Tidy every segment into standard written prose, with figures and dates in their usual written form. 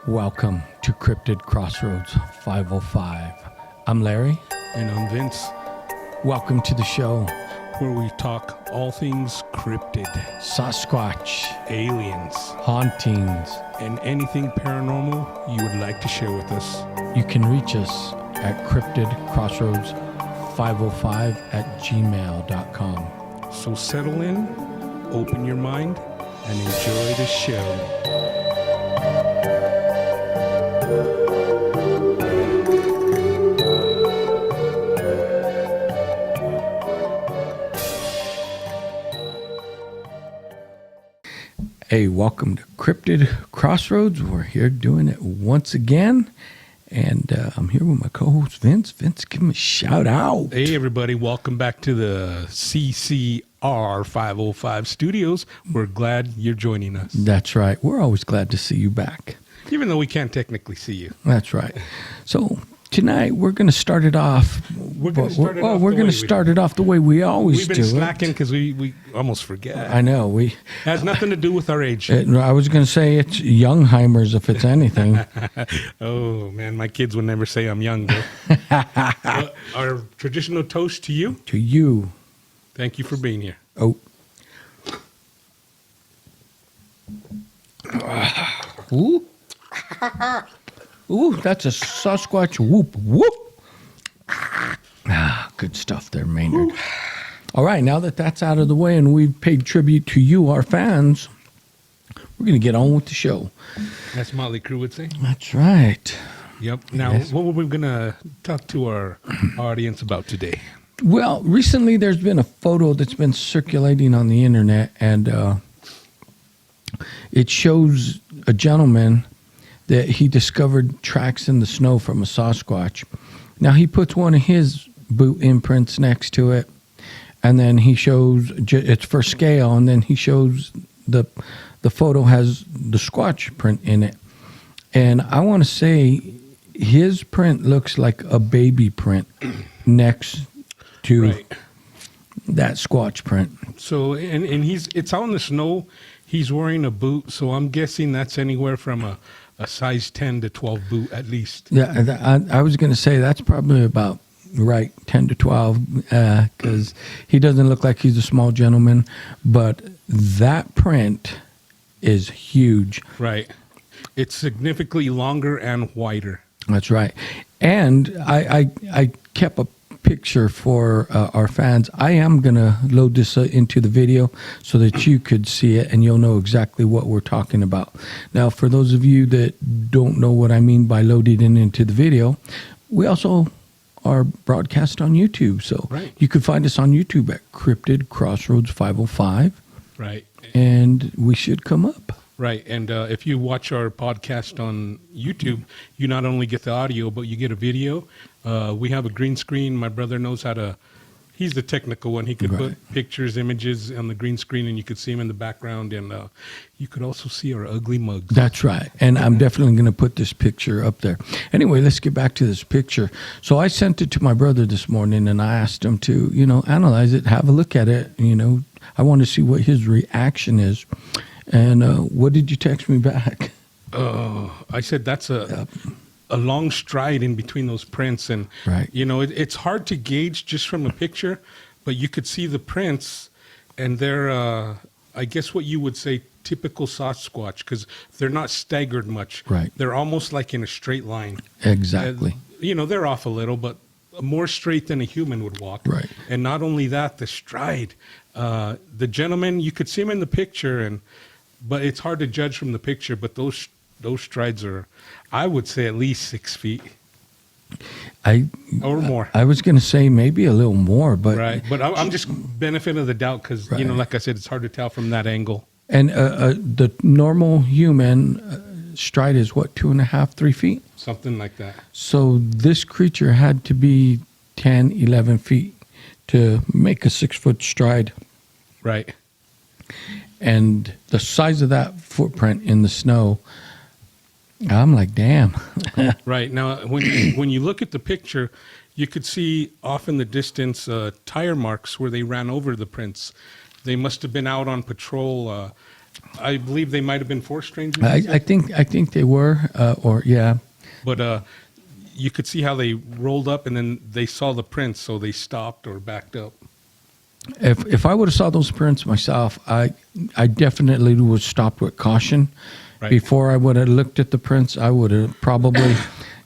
Welcome to Cryptid Crossroads 505. I'm Larry. And I'm Vince, Welcome to the show. where we talk all things cryptid, Squatch, aliens, hauntings. and anything paranormal you would like to share with us. You can reach us at cryptidcrossroads505@gmail.com. So settle in, open your mind, and enjoy the show. Hey, welcome to Cryptid Crossroads. We're here doing it once again. And I'm here with my co-host, Vince. Vince, give him a shout out. Hey, everybody, welcome back to the CCR 505 studios. We're glad you're joining us, That's right. We're always glad to see you back. even though we can't technically see you. That's right. So tonight we're going to start it off. We're going to start it off we're the going way to we start it off the way we always We've been do slacking it. because we almost forget. I know. We. Has nothing to do with our age. I was going to say it's Youngheimers if it's anything. Oh, man, my kids would never say I'm young, though. Our traditional toast to you. To you. Thank you for being here. Oh. Ooh. Ooh, that's a Sasquatch whoop whoop. Good stuff there, Maynard. Ooh. All right, now that that's out of the way and we've paid tribute to you, our fans, we're going to get on with the show. That's Motley Crue would say. That's right. Yep. Now, Yes. what were we going to talk to our audience about today? Well, recently there's been a photo that's been circulating on the internet, and it shows a gentleman that he discovered tracks in the snow from a Sasquatch. Now, he puts one of his boot imprints next to it, and then he shows, it's for scale, and then he shows the photo has the Squatch print in it. And I want to say his print looks like a baby print next to that Squatch print. So, and it's out in the snow. He's wearing a boot, so I'm guessing that's anywhere from a size 10 to 12 boot at least. Yeah, I was going to say that's probably about right, 10 to 12, because he doesn't look like he's a small gentleman, but that print is huge. Right. It's significantly longer and wider. That's right. And I kept a picture for our fans. I am going to load this into the video so that you could see it and you'll know exactly what we're talking about. Now, for those of you that don't know what I mean by loading it into the video, we also are broadcast on YouTube. So you can find us on YouTube at Cryptid Crossroads 505. Right. And we should come up. Right. And if you watch our podcast on YouTube, you not only get the audio, but you get a video. We have a green screen. My brother knows how to, he's the technical one. He could put pictures, images on the green screen, and you could see him in the background. And you could also see our ugly mugs. That's right. And I'm definitely going to put this picture up there. Anyway, let's get back to this picture. So I sent it to my brother this morning, and I asked him to, analyze it, have a look at it. I want to see what his reaction is. And what did you text me back? I said that's a long stride in between those prints. And, it's hard to gauge just from a picture, but you could see the prints, and they're, I guess what you would say, typical Sasquatch, because they're not staggered much. Right. They're almost like in a straight line. Exactly. They're off a little, but more straight than a human would walk. Right. And not only that, the stride. The gentleman, you could see him in the picture, but it's hard to judge from the picture, but those strides are, I would say, at least 6 feet. Or more. I was going to say maybe a little more, but... Right, but I'm just benefit of the doubt because, like I said, it's hard to tell from that angle. And the normal human stride is what, 2.5, 3 feet? Something like that. So this creature had to be 10, 11 feet to make a 6-foot stride. Right. And the size of that footprint in the snow, I'm like, damn. Right. Now, when you look at the picture, you could see off in the distance tire marks where they ran over the prints. They must have been out on patrol I believe they might have been 4 strangers. I think they were, or yeah. But you could see how they rolled up, and then they saw the prints, so they stopped or backed up. If I would have saw those prints myself, I definitely would have stopped with caution. Right. Before I would have looked at the prints, I would have probably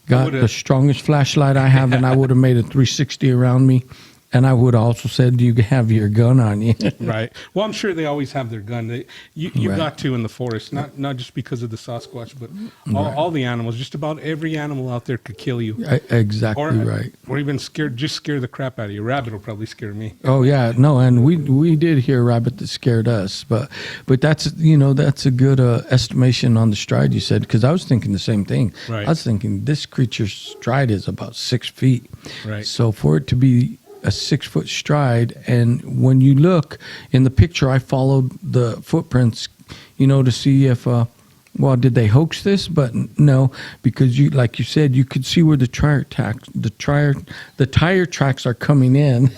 got the strongest flashlight I have, and I would have made a 360 around me. And I would also said, "Do you have your gun on you?" Right. Well, I'm sure they always have their gun. You Right. got to in the forest, not just because of the Sasquatch, but all the animals. Just about every animal out there could kill you. Exactly right. Or even scare the crap out of you. A rabbit will probably scare me. Oh yeah, no, and we did hear a rabbit that scared us, but that's that's a good estimation on the stride you said, because I was thinking the same thing. Right. I was thinking this creature's stride is about 6 feet. Right. So for it to be a 6 foot stride, and when you look in the picture, I followed the footprints, to see if did they hoax this? But no, because like you said, you could see where the tire tracks are coming in.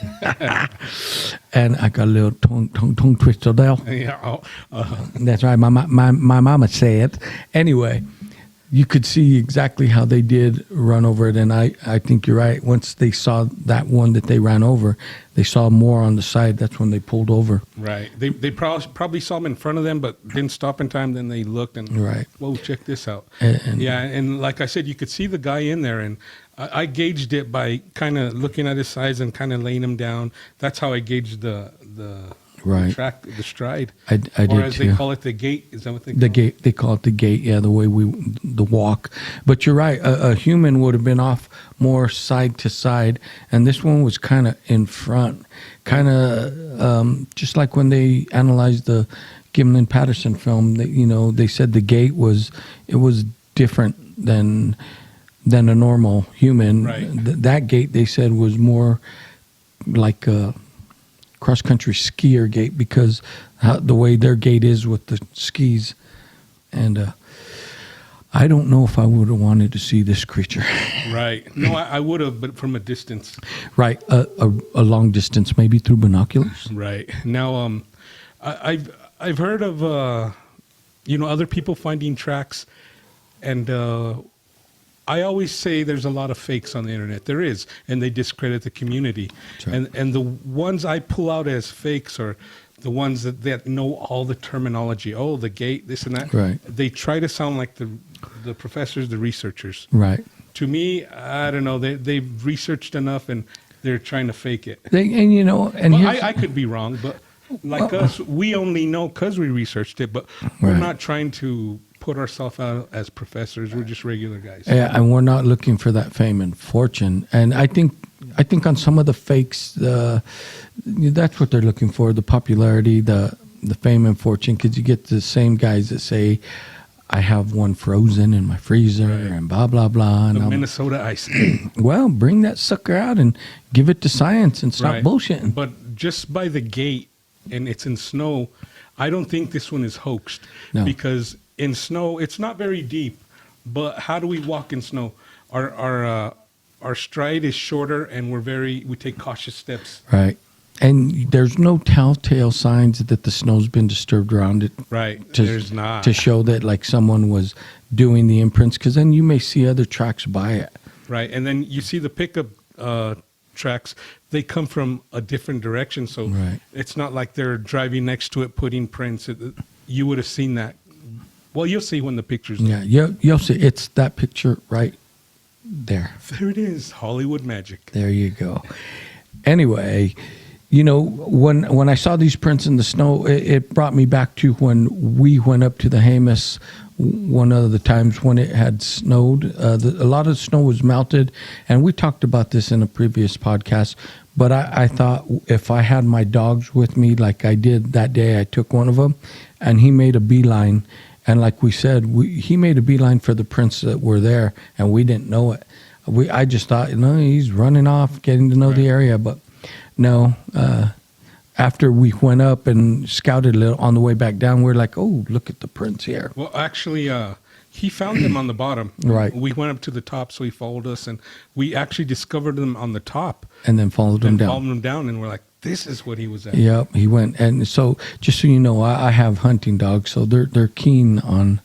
And I got a little tongue twister there. Yeah. That's right. My mama said it. Anyway, you could see exactly how they did run over it, and I think you're right. Once they saw that one that they ran over, they saw more on the side. That's when they pulled over. Right. They probably saw them in front of them, but didn't stop in time. Then they looked and, Right. whoa, check this out. And And like I said, you could see the guy in there, and I gauged it by kind of looking at his size and kind of laying him down. That's how I gauged the Right. the stride. I did or as too. they call it, the gait. Is that what they call The gate, they call it the gate, yeah, the way the walk. But you're right, a human would have been off more side to side, and this one was kind of in front, kind of just like when they analyzed the Gimlin-Patterson film. They said the gait was different than a normal human. Right. That gait, they said, was more like a cross-country skier gait, because the way their gait is with the skis. And I don't know if I would have wanted to see this creature. Right. No, I would have, but from a distance. Right, a long distance, maybe through binoculars. Right. Now, I've heard of other people finding tracks, and I always say there's a lot of fakes on the internet. There is, and they discredit the community. Right. And the ones I pull out as fakes are the ones that know all the terminology. Oh, the gate, this and that. Right. They try to sound like the professors, the researchers. Right. To me, I don't know. They've researched enough, and they're trying to fake it. I could be wrong, but like us, we only know because we researched it, but we're Right. not trying to put ourselves out as professors. We're just regular guys. Yeah, and we're not looking for that fame and fortune. And I think on some of the fakes, that's what they're looking for: the popularity, the fame and fortune. Because you get the same guys that say, "I have one frozen in my freezer," and blah blah blah. The And Minnesota ice. well, bring that sucker out and give it to science and stop Right. bullshitting. But just by the gate, and it's in snow, I don't think this one is hoaxed. No. Because in snow, it's not very deep. But how do we walk in snow? Our stride is shorter, and we take cautious steps. Right. And there's no telltale signs that the snow's been disturbed around it. Right. To, There's not. To show that like someone was doing the imprints, because then you may see other tracks by it. Right. And then you see the pickup tracks. They come from a different direction. So Right. it's not like they're driving next to it, putting prints. You would have seen that. Well, you'll see when the picture's there. Yeah, you'll see. It's that picture right there. There it is. Hollywood magic. There you go. Anyway, when I saw these prints in the snow, it brought me back to when we went up to the Jemez one of the times when it had snowed. A lot of the snow was melted, and we talked about this in a previous podcast. But I thought if I had my dogs with me like I did that day, I took one of them, and he made a beeline. And like we said, he made a beeline for the prints that were there, and we didn't know it. I just thought, he's running off, getting to know the area. But no, after we went up and scouted a little on the way back down, we're like, oh, look at the prints here. Well, actually, he found them on the bottom. Right. We went up to the top, so he followed us, and we actually discovered them on the top. And then followed them down. Followed them down, and we're like, this is what he was at. Yep, he went. And so, just so you know, I have hunting dogs, so they're keen on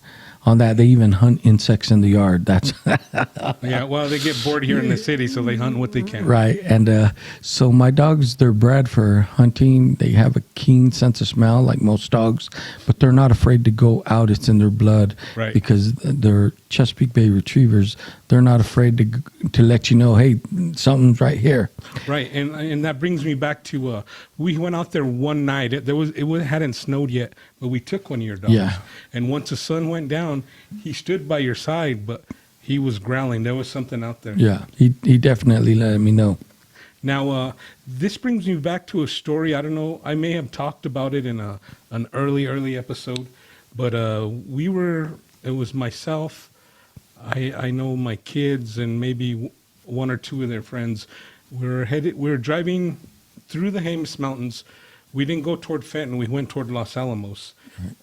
that. They even hunt insects in the yard. That's Yeah, well, they get bored here in the city, so they hunt what they can. right. And so my dogs, they're bred for hunting. They have a keen sense of smell, like most dogs, but they're not afraid to go out. It's in their blood, Right. because they're Chesapeake Bay Retrievers. They're not afraid to let you know, hey, something's right here. Right, and that brings me back to we went out there one night. It hadn't snowed yet, but we took one of your dogs. Yeah. And once the sun went down, he stood by your side, but he was growling. There was something out there. Yeah, he definitely let me know. Now, this brings me back to a story. I don't know. I may have talked about it in an early episode, but it was myself. I know my kids and maybe one or two of their friends. We were driving through the Jemez Mountains. We didn't go toward Fenton. We went toward Los Alamos,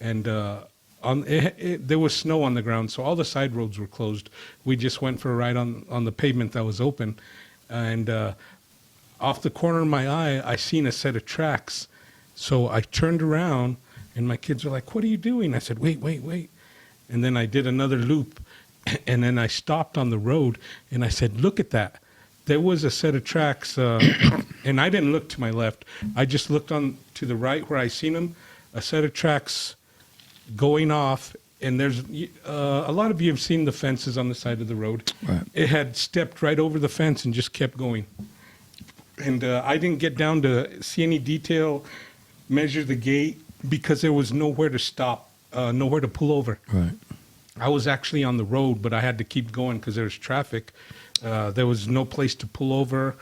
and there was snow on the ground, so all the side roads were closed. We just went for a ride on the pavement that was open, and off the corner of my eye, I seen a set of tracks. So I turned around, and my kids were like, "What are you doing?" I said, "Wait." And then I did another loop, and then I stopped on the road, and I said, "Look at that." There was a set of tracks, and I didn't look to my left. I just looked on to the right where I seen them, a set of tracks going off, and there's a lot of you have seen the fences on the side of the road. Right. It had stepped right over the fence and just kept going. And I didn't get down to see any detail, measure the gate, because there was nowhere to stop, nowhere to pull over. Right. I was actually on the road, but I had to keep going because there was traffic. There was no place to pull over.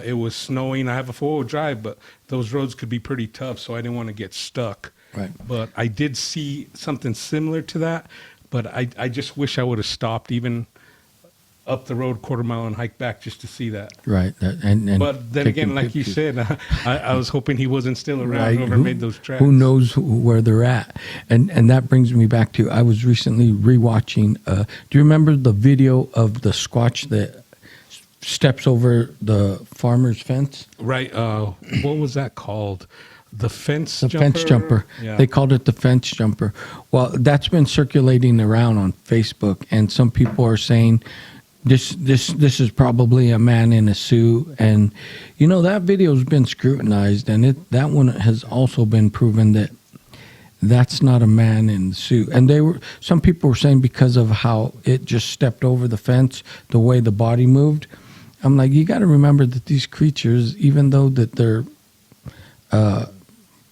It was snowing. I have a four-wheel drive, but those roads could be pretty tough, so I didn't want to get stuck. Right. But I did see something similar to that, but I just wish I would have stopped even up the road quarter mile and hiked back just to see that. Right. And But then taking again, like you pictures. said, I was hoping he wasn't still around, Right. whoever made those tracks. Who knows where they're at? And that brings me back to, I was recently rewatching. Do you remember the video of the Squatch that steps over the farmer's fence? Right. What was that called? The fence The jumper? fence jumper. Yeah. They called it the fence jumper. Well, that's been circulating around on Facebook, and some people are saying this is probably a man in a suit. And you know, that video's been scrutinized, and that one has also been proven that that's not a man in the suit. And some people were saying because of how it just stepped over the fence, the way the body moved. I'm like, you got to remember that these creatures, even though that they're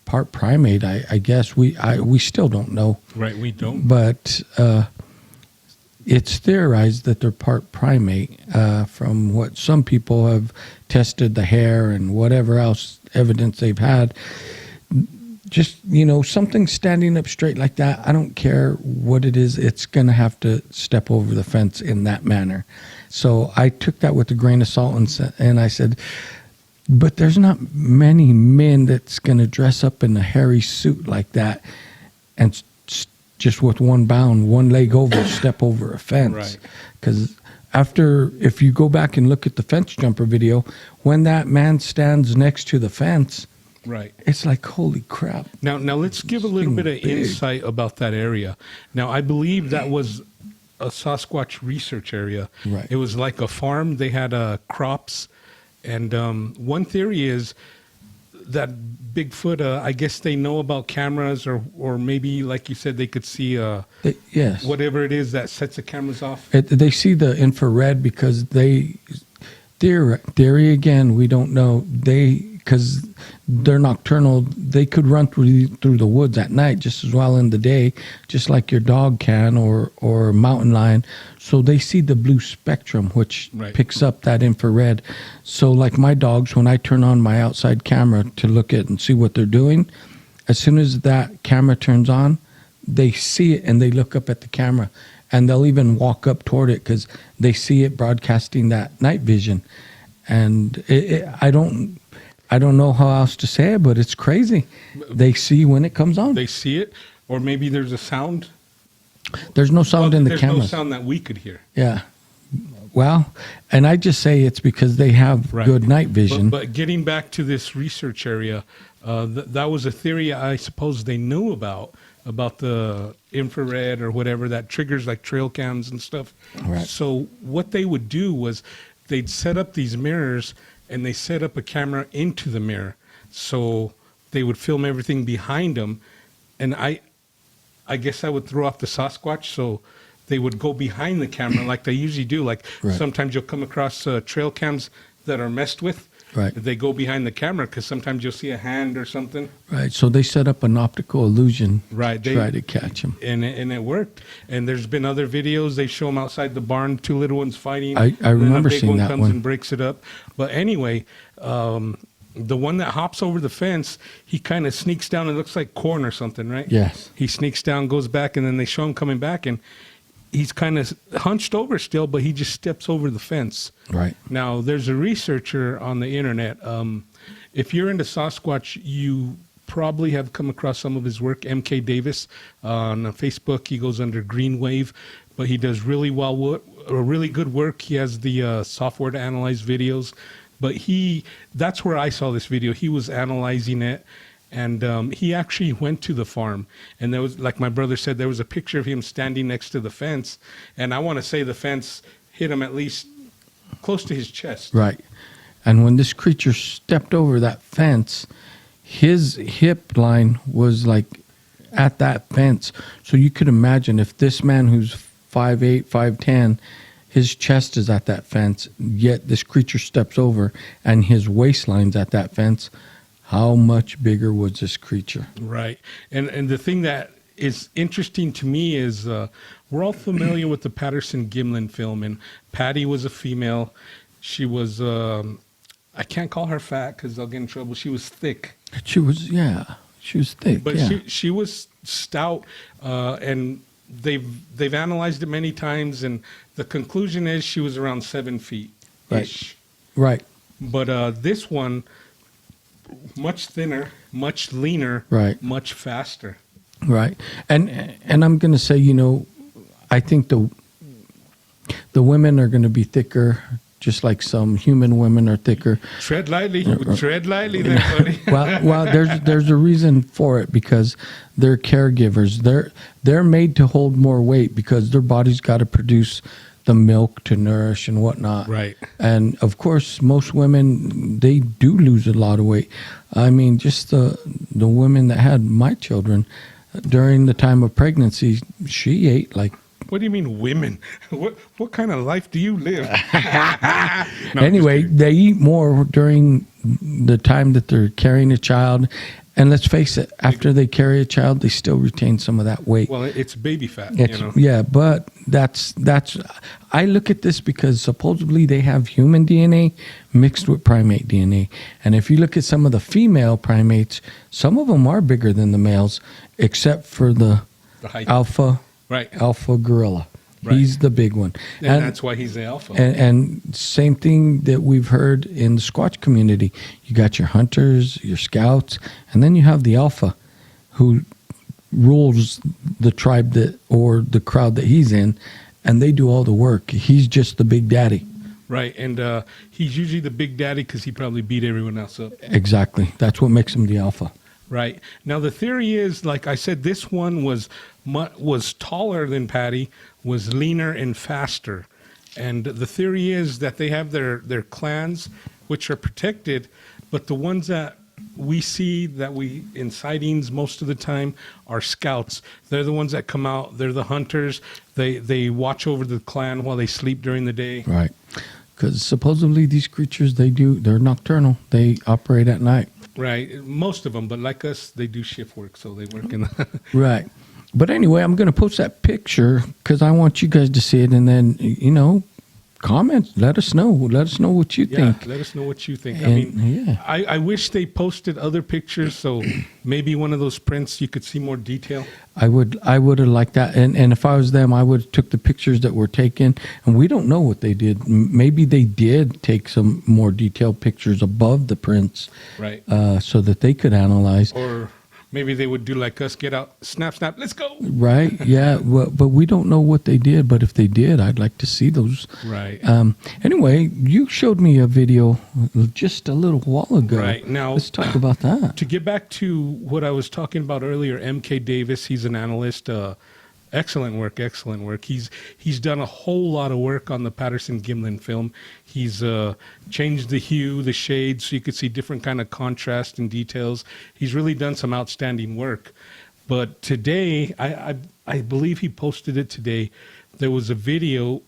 part primate, I guess we still don't know. Right, we don't. But it's theorized that they're part primate from what some people have tested, the hair and whatever else evidence they've had. Just, you know, something standing up straight like that, I don't care what it is, it's going to have to step over the fence in that manner. So I took that with a grain of salt and I said, but there's not many men that's going to dress up in a hairy suit like that and just with one bound, one leg over, step over a fence. Right. Because if you go back and look at the fence jumper video, when that man stands next to the fence, Right. it's like, holy crap. Now let's give a little bit of Big. insight about that area. Now, I believe that was a Sasquatch research area. Right. It was like a farm. They had crops. And one theory is that Bigfoot, I guess they know about cameras or maybe, like you said, they could see Yes. whatever it is that sets the cameras off. They see the infrared because theory again, we don't know. Because they're nocturnal, they could run through the woods at night just as well in the day, just like your dog can or a mountain lion. So they see the blue spectrum, which Right. picks up that infrared. So like my dogs, when I turn on my outside camera to look at and see what they're doing, as soon as that camera turns on, they see it and they look up at the camera. And they'll even walk up toward it because they see it broadcasting that night vision. And I don't know how else to say it, but it's crazy. They see when it comes on. They see it, or maybe there's a sound. There's no sound in the There's camera. no sound that we could hear. Yeah. Well, and I just say it's because they have Right. good night vision. But getting back to this research area, that was a theory I suppose they knew about the infrared or whatever that triggers like trail cams and stuff. Right. So what they would do was they'd set up these mirrors and they set up a camera into the mirror. So they would film everything behind them. And I guess I would throw off the Sasquatch. So they would go behind the camera like they usually do. Like Right. sometimes you'll come across trail cams that are messed with. Right. They go behind the camera because sometimes you'll see a hand or something. Right. So they set up an optical illusion Right. to try to catch them. And it worked. And there's been other videos. They show them outside the barn, two little ones fighting. I and then remember a big seeing one that comes one. and breaks it up. But anyway, the one that hops over the fence, he kind of sneaks down. It looks like corn or something, right? Yes. He sneaks down, goes back, and then they show him coming back, and he's kind of hunched over still, but he just steps over the fence. Right. Now, there's a researcher on the internet. If you're into Sasquatch, you probably have come across some of his work. MK Davis on Facebook, he goes under Green Wave, but he does really really good work. He has the software to analyze videos, but that's where I saw this video. He was analyzing it. And he actually went to the farm, and there was, like my brother said, there was a picture of him standing next to the fence, and I want to say the fence hit him at least close to his chest. Right. And when this creature stepped over that fence, his hip line was like at that fence. So you could imagine if this man who's 5'8", 5'10", his chest is at that fence, yet this creature steps over and his waistline's at that fence. How much bigger was this creature? Right. And the thing that is interesting to me is we're all familiar with the Patterson-Gimlin film, and Patty was a female. She was, I can't call her fat because I'll get in trouble. She was thick. She was thick. But yeah. she was stout, and they've analyzed it many times, and the conclusion is she was around 7 feet. Right. But this one, much thinner, much leaner, Right. much faster. Right. And I'm going to say, I think the women are going to be thicker, just like some human women are thicker. Tread lightly there, buddy. well, there's a reason for it, because they're caregivers. They're made to hold more weight because their body's got to produce the milk to nourish and whatnot. Right. And of course, most women, they do lose a lot of weight. I mean, just the women that had my children during the time of pregnancy, she ate like. What do you mean, women? What kind of life do you live? No, Anyway, they eat more during the time that they're carrying a child. And let's face it, after they carry a child, they still retain some of that weight. well, it's baby fat, Yeah, but that's. I look at this because supposedly they have human DNA mixed with primate DNA, and if you look at some of the female primates, some of them are bigger than the males, except for the height. alpha gorilla. Right. He's the big one, And that's why he's the alpha. And same thing that we've heard in the Squatch community. You got your hunters, your scouts, and then you have the alpha who rules the tribe or the crowd that he's in, and they do all the work. He's just the big daddy. Right. And he's usually the big daddy because he probably beat everyone else up. Exactly. That's what makes him the alpha. Right. Now, the theory is, like I said, this one was taller than Patty, was leaner and faster. And the theory is that they have their clans, which are protected, but the ones that we see in sightings most of the time are scouts. They're the ones that come out. They're the hunters. They watch over the clan while they sleep during the day. Right. Because supposedly they're nocturnal. They operate at night. Right. Most of them, but like us, they do shift work, so they work in the... Right. But anyway, I'm going to post that picture because I want you guys to see it, and then, comment. Let us know. Let us know what you think. Let us know what you think. And, I wish they posted other pictures, so maybe one of those prints you could see more detail. I would have liked that. And if I was them, I would have took the pictures that were taken. And we don't know what they did. Maybe they did take some more detailed pictures above the prints, Right. so that they could analyze. Or maybe they would do like us, get out, snap, snap, let's go. Right? Yeah. Well, but we don't know what they did. But if they did, I'd like to see those. Right. Anyway, you showed me a video just a little while ago. Right. Now, let's talk about that. to get back to what I was talking about earlier, MK Davis, he's an analyst. Excellent work, excellent work. He's done a whole lot of work on the Patterson-Gimlin film. He's changed the hue, the shades, so you could see different kind of contrast and details. He's really done some outstanding work. But today, I believe he posted it today. There was a video.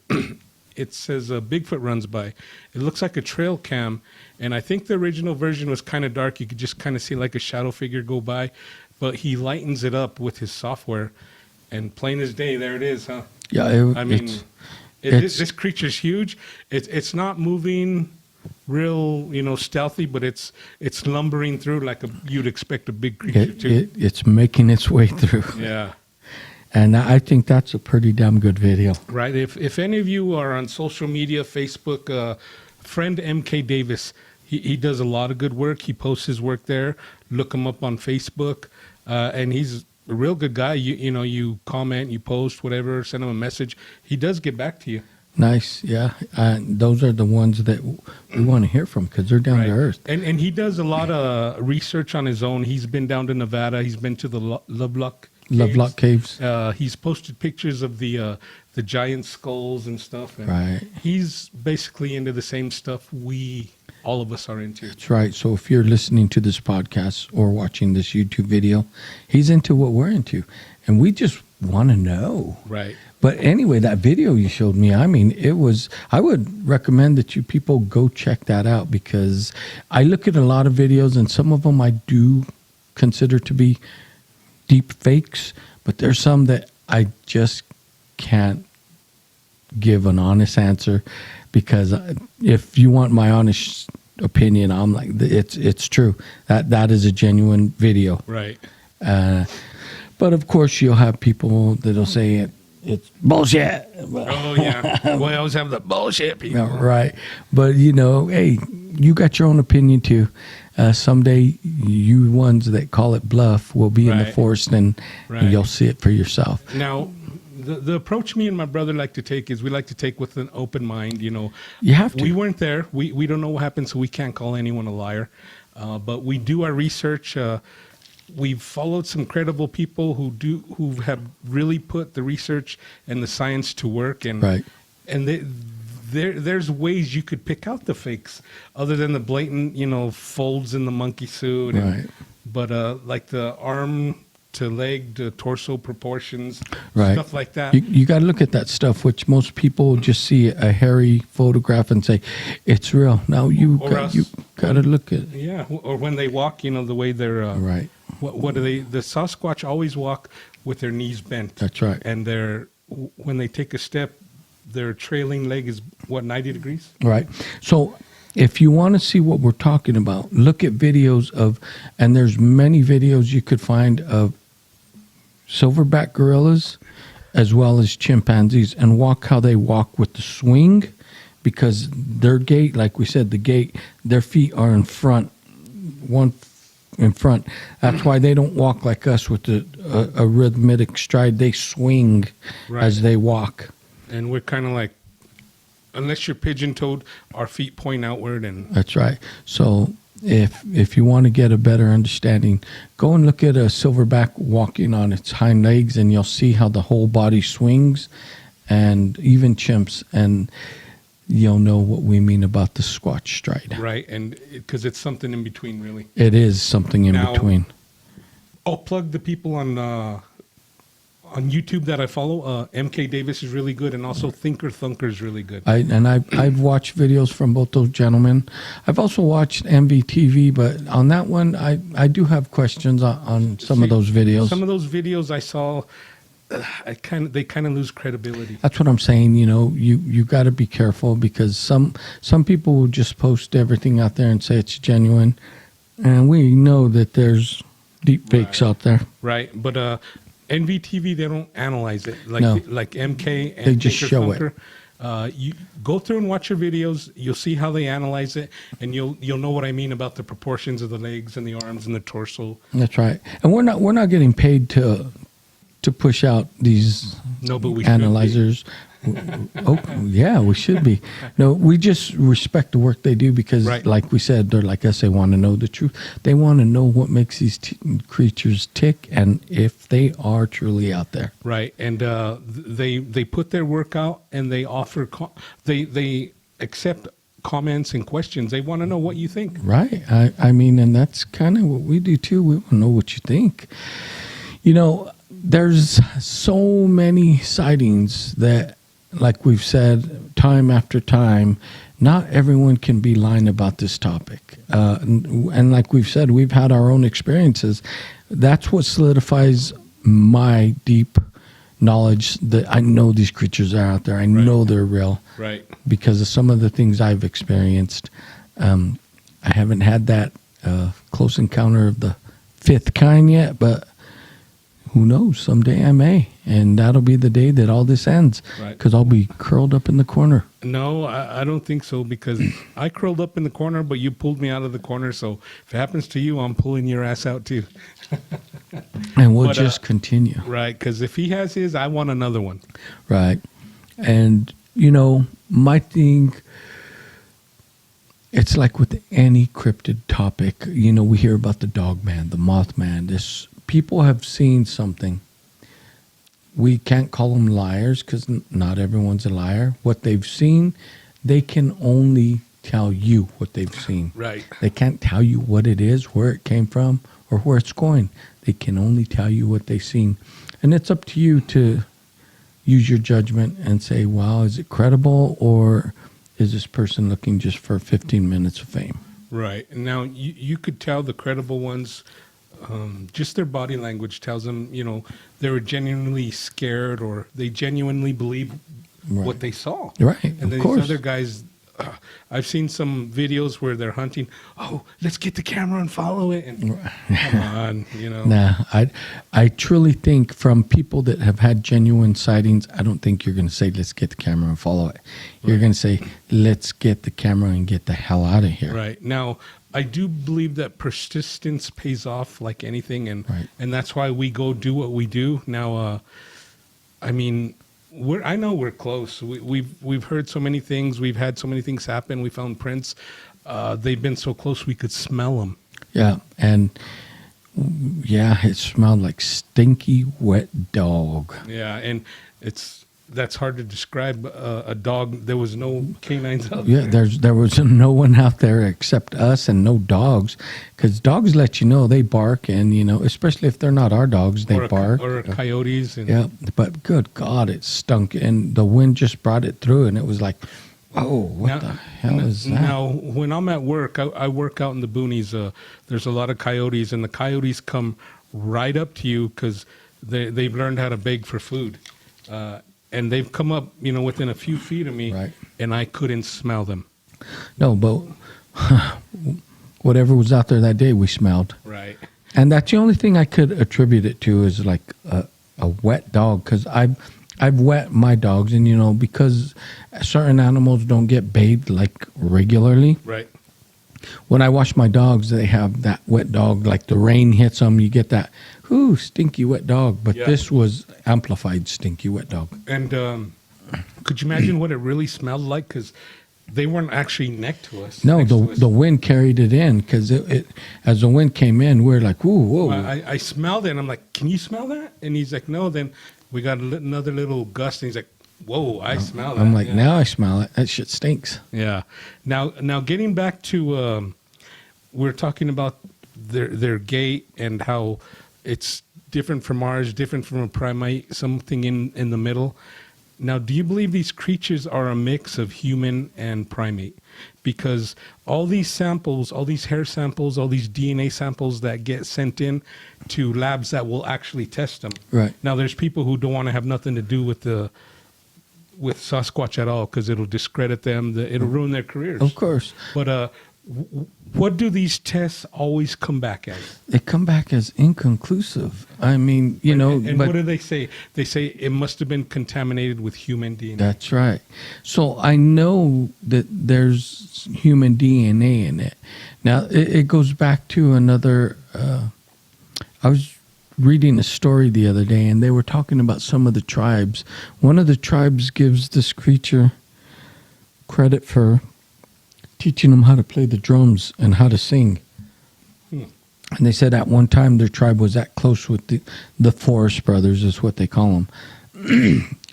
It says Bigfoot runs by. It looks like a trail cam, and I think the original version was kind of dark. You could just kind of see like a shadow figure go by, but he lightens it up with his software. And plain as day, there it is, huh? Yeah, I mean, this creature's huge. It's not moving real, stealthy, but it's lumbering through like you'd expect a big creature to. It's making its way through. Yeah. And I think that's a pretty damn good video. Right. If any of you are on social media, Facebook, friend MK Davis, he does a lot of good work. He posts his work there. Look him up on Facebook, and he's a real good guy. You comment, you post, whatever, send him a message. He does get back to you. Nice, yeah. Those are the ones that we want to hear from because they're down to earth. And he does a lot of research on his own. He's been down to Nevada. He's been to the Lovelock Caves. He's posted pictures of the giant skulls and stuff. And right. He's basically into the same stuff all of us are into. That's right. So if you're listening to this podcast or watching this YouTube video, he's into what we're into. And we just want to know. Right. But anyway, that video you showed me, I mean, I would recommend that you people go check that out because I look at a lot of videos and some of them I do consider to be deep fakes, but there's some that I just can't give an honest answer because if you want my honest opinion, I'm like, it's true. That is a genuine video. Right. But of course, you'll have people that'll say it's bullshit. Oh, yeah. We always have the bullshit people. Right. But, hey, you got your own opinion, too. Someday, you ones that call it bluff will be in the forest and you'll see it for yourself. Now, the approach me and my brother like to take is we like to take with an open mind. You have to. We weren't there. We don't know what happened, so we can't call anyone a liar. But we do our research. We've followed some credible people who have really put the research and the science to work, and there's ways you could pick out the fakes other than the blatant, folds in the monkey suit, but like the arm to leg to torso proportions, stuff like that. You got to look at that stuff, which most people just see a hairy photograph and say it's real. Now you got to look at or when they walk, the way they're right. What do they? The Sasquatch always walk with their knees bent. That's right. And when they take a step, their trailing leg is 90 degrees. Right. So if you want to see what we're talking about, look at videos and there's many videos you could find of silverback gorillas as well as chimpanzees and walk how they walk with the swing because their gait, like we said, their feet are in front, one in front. That's why they don't walk like us with a rhythmic stride. They swing as they walk. And we're kind of like, unless you're pigeon-toed, our feet point outward. And that's right. So if you want to get a better understanding, go and look at a silverback walking on its hind legs, and you'll see how the whole body swings, and even chimps, and you'll know what we mean about the Squatch stride. Right, and because it's something in between, really. It is something in between. I'll plug the people on YouTube that I follow. MK Davis is really good, and also Thinker Thunker is really good. I've watched videos from both those gentlemen. I've also watched MVTV, but on that one, I do have questions on some of those videos. Some of those videos I saw, they kind of lose credibility. That's what I'm saying. You got to be careful because some people will just post everything out there and say it's genuine, and we know that there's deep fakes out there. Right, but NVTV, they don't analyze it like MK and they just Thinker show Thunker. You go through and watch your videos. You'll see how they analyze it, and you'll know what I mean about the proportions of the legs and the arms and the torso. That's right. And we're not getting paid to push out these No, but we should be. analyzers. Oh, yeah, we should be. No, we just respect the work they do because, Right. like we said, they're like us. They want to know the truth. They want to know what makes these creatures tick and if they are truly out there. Right, and they put their work out, and they offer they accept comments and questions. They want to know what you think. Right. I mean, and that's kind of what we do too. We want to know what you think. You know, there's so many sightings that, like we've said time after time, not everyone can be lying about this topic. And like we've said, we've had our own experiences. That's what solidifies my deep knowledge that I know these creatures are out there. I know they're real. Right. Because of some of the things I've experienced. I haven't had that close encounter of the fifth kind yet, but who knows? Someday I may. And that'll be the day that all this ends. Right. Because I'll be curled up in the corner. No, I don't think so, because I curled up in the corner, but you pulled me out of the corner. So if it happens to you, I'm pulling your ass out too. And we'll But, just continue. Right, because if he has his, I want another one. Right. And, you know, my thing, it's like with any cryptid topic, you know, we hear about the dog man, the moth man. People have seen something. We can't call them liars because not everyone's a liar. What they've seen, they can only tell you what they've seen. Right. They can't tell you what it is, where it came from, or where it's going. They can only tell you what they've seen. And it's up to you to use your judgment and say, wow, is it credible, or is this person looking just for 15 minutes of fame? Right. And now you could tell the credible ones, just their body language tells them, you know, they were genuinely scared, or they genuinely believe what they saw. Right, And of then course. these other guys, I've seen some videos where they're hunting. Oh, let's get the camera and follow it. And come on, you know. Nah, I truly think from people that have had genuine sightings, I don't think you're going to say, let's get the camera and follow it. You're going to say, let's get the camera and get the hell out of here. Right. Now, I do believe that persistence pays off like anything, and and that's why we go do what we do. Now, I mean, I know we're close. We've heard so many things. We've had so many things happen. We found prints. They've been so close we could smell them. Yeah, and yeah, it smelled like stinky wet dog. Yeah, and that's hard to describe. A dog. There was no canines out Yeah, there. there was no one out there except us, and no dogs, because dogs let you know, they bark, and you know, especially if they're not our dogs, they bark. Or coyotes. And Yeah, but good God, it stunk, and the wind just brought it through, and it was like, whoa, what the hell is that? Now, when I'm at work, I work out in the boonies. There's a lot of coyotes, and the coyotes come right up to you because they've learned how to beg for food. And they've come up, you know, within a few feet of me, and I couldn't smell them. No, but whatever was out there that day, we smelled. Right. And that's the only thing I could attribute it to, is like a wet dog, because I've wet my dogs, and you know, because certain animals don't get bathed like regularly. Right. When I wash my dogs, they have that wet dog, like the rain hits them, you get that, ooh, stinky wet dog. But this was amplified stinky wet dog. And could you imagine what it really smelled like? Because they weren't actually next to us. No, the wind carried it in, because it as the wind came in, we were like, ooh, whoa. I smelled it, and I'm like, can you smell that? And he's like, no. Then we got another little gust, and he's like, whoa, I smell that. I'm like, now I smell it. That shit stinks. Yeah. Now getting back to, we're talking about their gait and how it's different from ours, different from a primate, something in the middle. Now, do you believe these creatures are a mix of human and primate? Because all these samples, all these hair samples, all these DNA samples that get sent in to labs that will actually test them. Right. Now, there's people who don't want to have nothing to do with Sasquatch at all, because it'll discredit them. It'll ruin their careers. Of course. But What do these tests always come back as? They come back as inconclusive. I mean, And but what do they say? They say it must have been contaminated with human DNA. that's right. So I know that there's human DNA in it. Now, it goes back to another. I was reading a story the other day, and they were talking about some of the tribes. One of the tribes gives this creature credit for teaching them how to play the drums and how to sing. And they said at one time their tribe was that close with the Forest Brothers, is what they call them.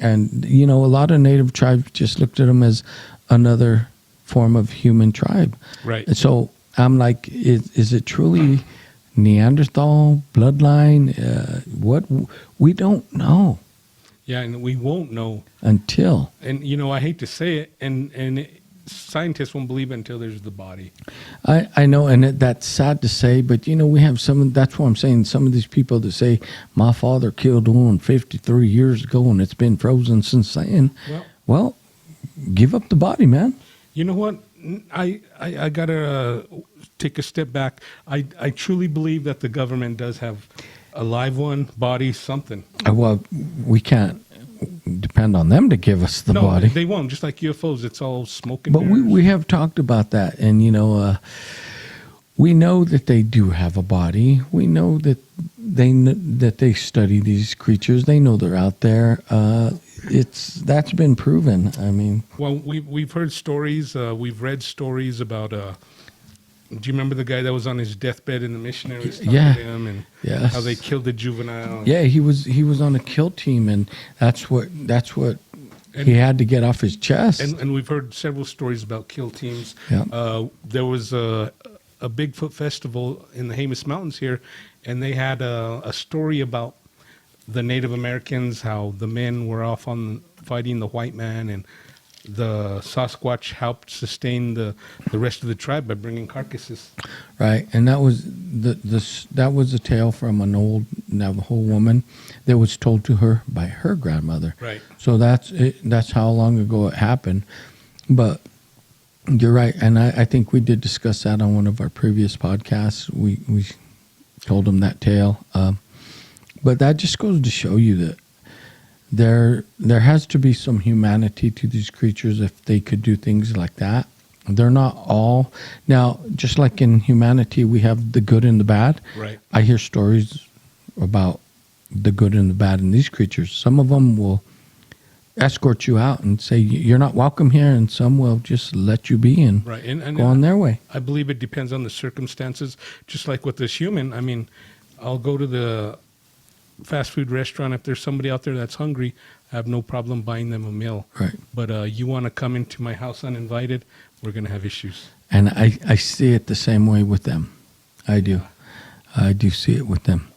And, a lot of native tribes just looked at them as another form of human tribe. Right. And so I'm like, is it truly Neanderthal bloodline? What? We don't know. Yeah, and we won't know until. And, I hate to say it, and scientists won't believe it until there's the body. I know, and that's sad to say, but we have that's what I'm saying. Some of these people that say my father killed one 53 years ago and it's been frozen since then. Well, give up the body, man. You know what? I gotta take a step back. I truly believe that the government does have a live one, body, something. Well, we can't depend on them to give us the body. They won't. Just like UFOs, it's all smoke and But mirrors. we have talked about that, and we know that they do have a body. We know that they study these creatures. They know they're out there. That's been proven. I mean, well, we've heard stories. We've read stories about. Do you remember the guy that was on his deathbed and the missionaries talking to him, and how they killed the juvenile? Yeah, he was on a kill team, and that's what he had to get off his chest. And we've heard several stories about kill teams. Yeah. There was a Bigfoot festival in the Jemez Mountains here, and they had a story about the Native Americans, how the men were off on fighting the white man, and the Sasquatch helped sustain the rest of the tribe by bringing carcasses. Right, and that was that was a tale from an old Navajo woman that was told to her by her grandmother. Right. So that's how long ago it happened. But you're right, and I think we did discuss that on one of our previous podcasts. We told them that tale, but that just goes to show you that there has to be some humanity to these creatures if they could do things like that. They're not all. Now, just like in humanity, we have the good and the bad. Right. I hear stories about the good and the bad in these creatures. Some of them will escort you out and say, you're not welcome here, and some will just let you be and, and go on their way. I believe it depends on the circumstances. Just like with this human, I mean, I'll go to the fast food restaurant. If there's somebody out there that's hungry, I have no problem buying them a meal. Right. But you want to come into my house uninvited, we're going to have issues. And I see it the same way with them. I do. I do see it with them.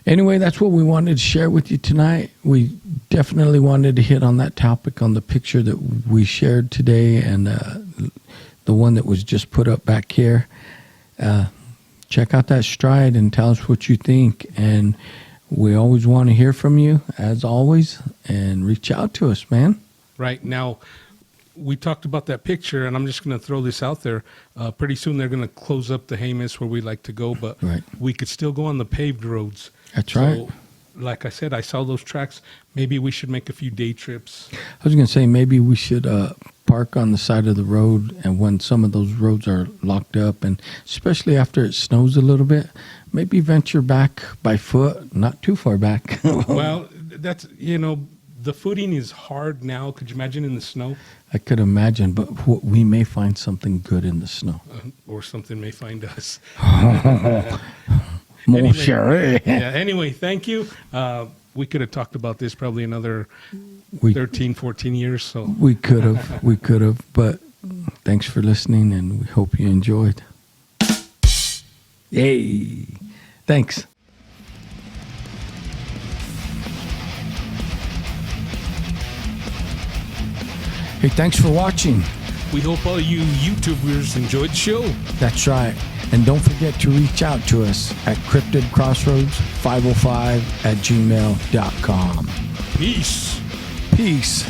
Anyway, that's what we wanted to share with you tonight. We definitely wanted to hit on that topic on the picture that we shared today, and the one that was just put up back here. Check out that stride and tell us what you think. And we always want to hear from you, as always, and reach out to us, man. Right. Now, we talked about that picture, and I'm just going to throw this out there. Pretty soon they're going to close up the Jemez where we like to go, but we could still go on the paved roads. That's right. Like I said, I saw those tracks. Maybe we should make a few day trips. I was going to say maybe we should park on the side of the road, and when some of those roads are locked up, and especially after it snows a little bit, maybe venture back by foot, not too far back. Well, that's, the footing is hard now. Could you imagine in the snow? I could imagine, but we may find something good in the snow. Or something may find us. Anyway, thank you. We could have talked about this probably another 13, 14 years. So we could have, but thanks for listening, and we hope you enjoyed. Yay. Thanks. Hey, thanks for watching. We hope all you YouTubers enjoyed the show. That's right. And don't forget to reach out to us at cryptidcrossroads505@gmail.com. Peace. Peace.